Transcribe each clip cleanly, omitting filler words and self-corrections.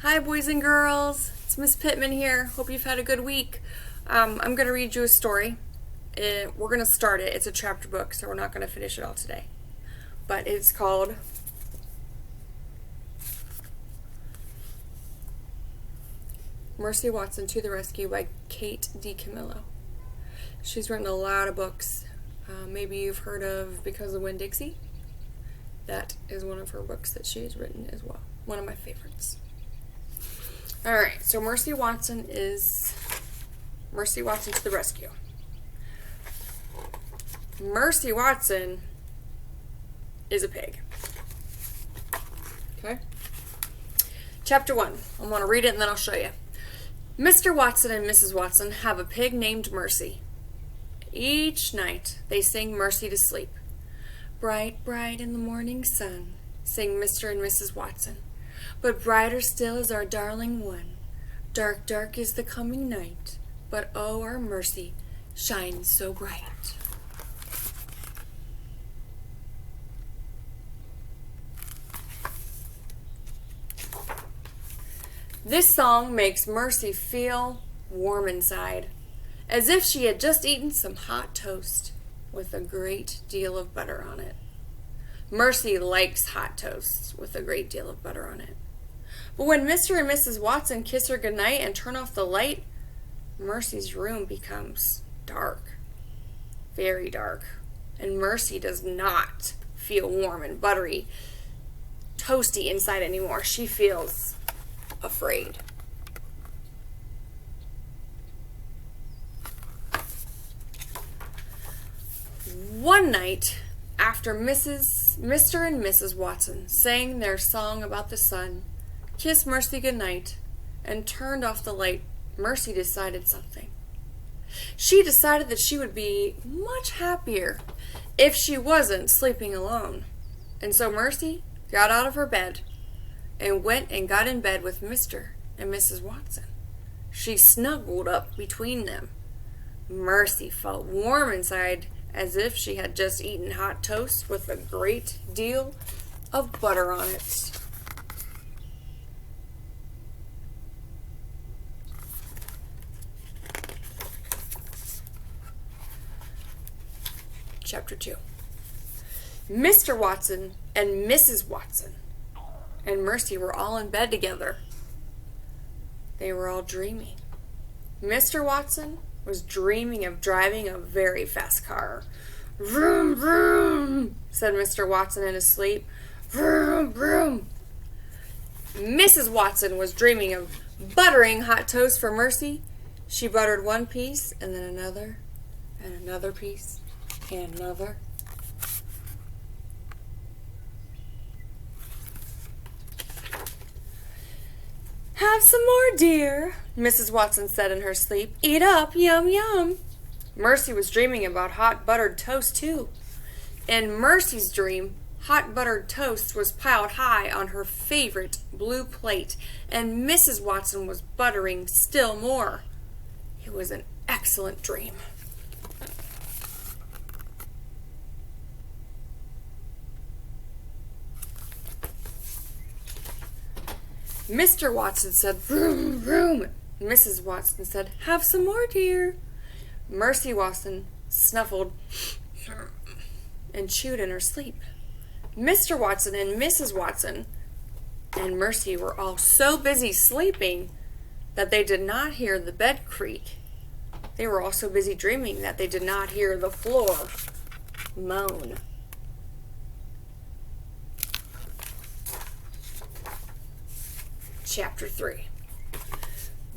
Hi, boys and girls. It's Miss Pittman here. Hope you've had a good week. I'm going to read you a story. We're going to start it. It's a chapter book, so we're not going to finish it all today. But it's called Mercy Watson to the Rescue by Kate DiCamillo. She's written a lot of books. Maybe you've heard of Because of Winn-Dixie. That is one of her books that she has written as well. One of my favorites. Alright, so Mercy Watson to the rescue. Mercy Watson is a pig. Okay? Chapter 1. I'm going to read it and then I'll show you. Mr. Watson and Mrs. Watson have a pig named Mercy. Each night they sing Mercy to sleep. Bright, bright in the morning sun, sing Mr. and Mrs. Watson. But brighter still is our darling one. Dark, dark is the coming night, but oh, our Mercy shines so bright. This song makes Mercy feel warm inside, as if she had just eaten some hot toast with a great deal of butter on it. Mercy likes hot toast with a great deal of butter on it. But when Mr. and Mrs. Watson kiss her goodnight and turn off the light, Mercy's room becomes dark, very dark, and Mercy does not feel warm and buttery, toasty inside anymore. She feels afraid. One night, after Mr. and Mrs. Watson sang their song about the sun, kissed Mercy goodnight, and turned off the light, Mercy decided something. She decided that she would be much happier if she wasn't sleeping alone. And so Mercy got out of her bed and went and got in bed with Mr. and Mrs. Watson. She snuggled up between them. Mercy felt warm inside, as if she had just eaten hot toast with a great deal of butter on it. Chapter 2. Mr. Watson and Mrs. Watson and Mercy were all in bed together. They were all dreaming. Mr. Watson was dreaming of driving a very fast car. Vroom, vroom, said Mr. Watson in his sleep. Vroom, vroom. Mrs. Watson was dreaming of buttering hot toast for Mercy. She buttered one piece, and then another, and another piece, and another. Have some more, dear, Mrs. Watson said in her sleep. Eat up, yum, yum. Mercy was dreaming about hot buttered toast, too. In Mercy's dream, hot buttered toast was piled high on her favorite blue plate, and Mrs. Watson was buttering still more. It was an excellent dream. Mr. Watson said, vroom, vroom. Mrs. Watson said, have some more, dear. Mercy Watson snuffled and chewed in her sleep. Mr. Watson and Mrs. Watson and Mercy were all so busy sleeping that they did not hear the bed creak. They were all so busy dreaming that they did not hear the floor moan. Chapter 3.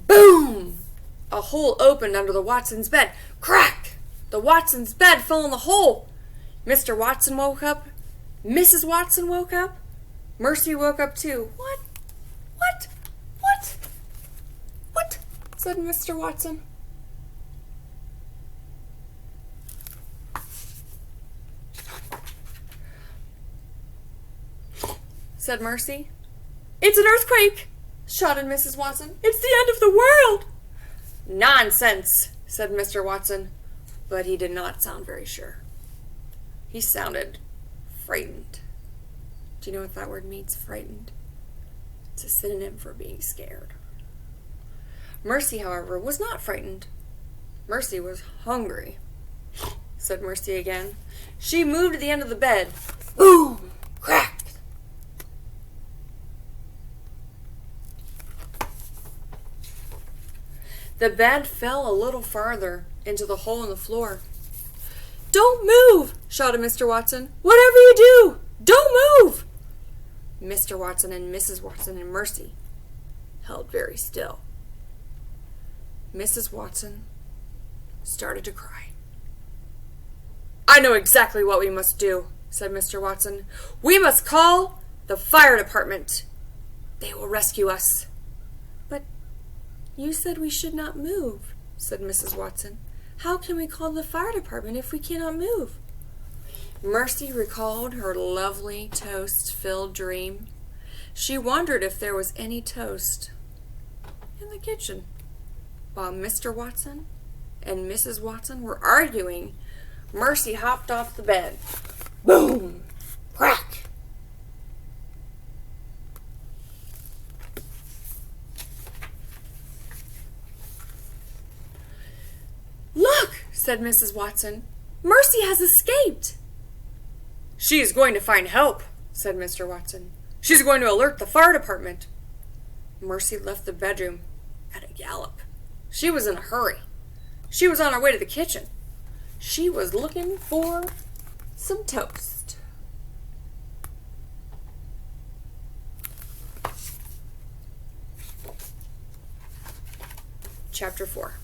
Boom! A hole opened under the Watsons' bed. Crack! The Watsons' bed fell in the hole. Mr. Watson woke up. Mrs. Watson woke up. Mercy woke up too. What? What? What? What? Said Mr. Watson. Said Mercy. It's an earthquake, shouted Mrs. Watson. It's the end of the world. Nonsense, said Mr. Watson, but he did not sound very sure. He sounded frightened. Do you know what that word means, frightened? It's a synonym for being scared. Mercy, however, was not frightened. Mercy was hungry, said Mercy again. She moved to the end of the bed. Boom! Crack! The bed fell a little farther into the hole in the floor. "Don't move!" shouted Mr. Watson. "Whatever you do, don't move!" Mr. Watson and Mrs. Watson and Mercy held very still. Mrs. Watson started to cry. "I know exactly what we must do," said Mr. Watson. "We must call the fire department. They will rescue us." "But you said we should not move," said Mrs. Watson. "How can we call the fire department if we cannot move?" Mercy recalled her lovely toast-filled dream. She wondered if there was any toast in the kitchen. While Mr. Watson and Mrs. Watson were arguing, Mercy hopped off the bed. Boom! Crack! "Look," said Mrs. Watson. "Mercy has escaped." "She is going to find help," said Mr. Watson. "She's going to alert the fire department." Mercy left the bedroom at a gallop. She was in a hurry. She was on her way to the kitchen. She was looking for some toast. Chapter 4.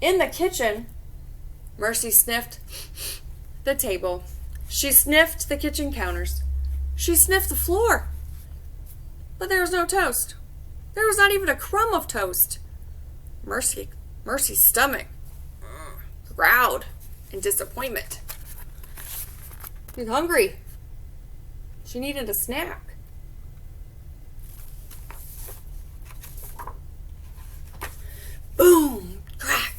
In the kitchen, Mercy sniffed the table. She sniffed the kitchen counters. She sniffed the floor. But there was no toast. There was not even a crumb of toast. Mercy's stomach growled in disappointment. She was hungry. She needed a snack. Boom! Crack!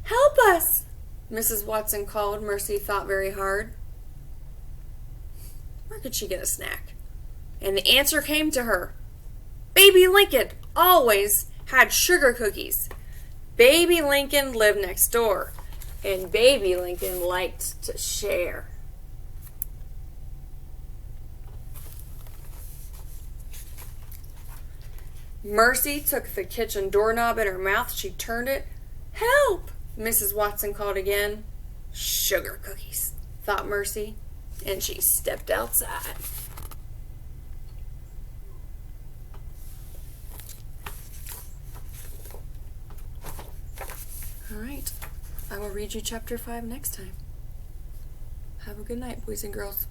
"Help us!" Mrs. Watson called. Mercy thought very hard. Where could she get a snack? And the answer came to her. Baby Lincoln always had sugar cookies. Baby Lincoln lived next door, and Baby Lincoln liked to share. Mercy took the kitchen doorknob in her mouth. She turned it. "Help!" Mrs. Watson called again. Sugar cookies, thought Mercy, and she stepped outside. All right, I will read you chapter 5 next time. Have a good night, boys and girls.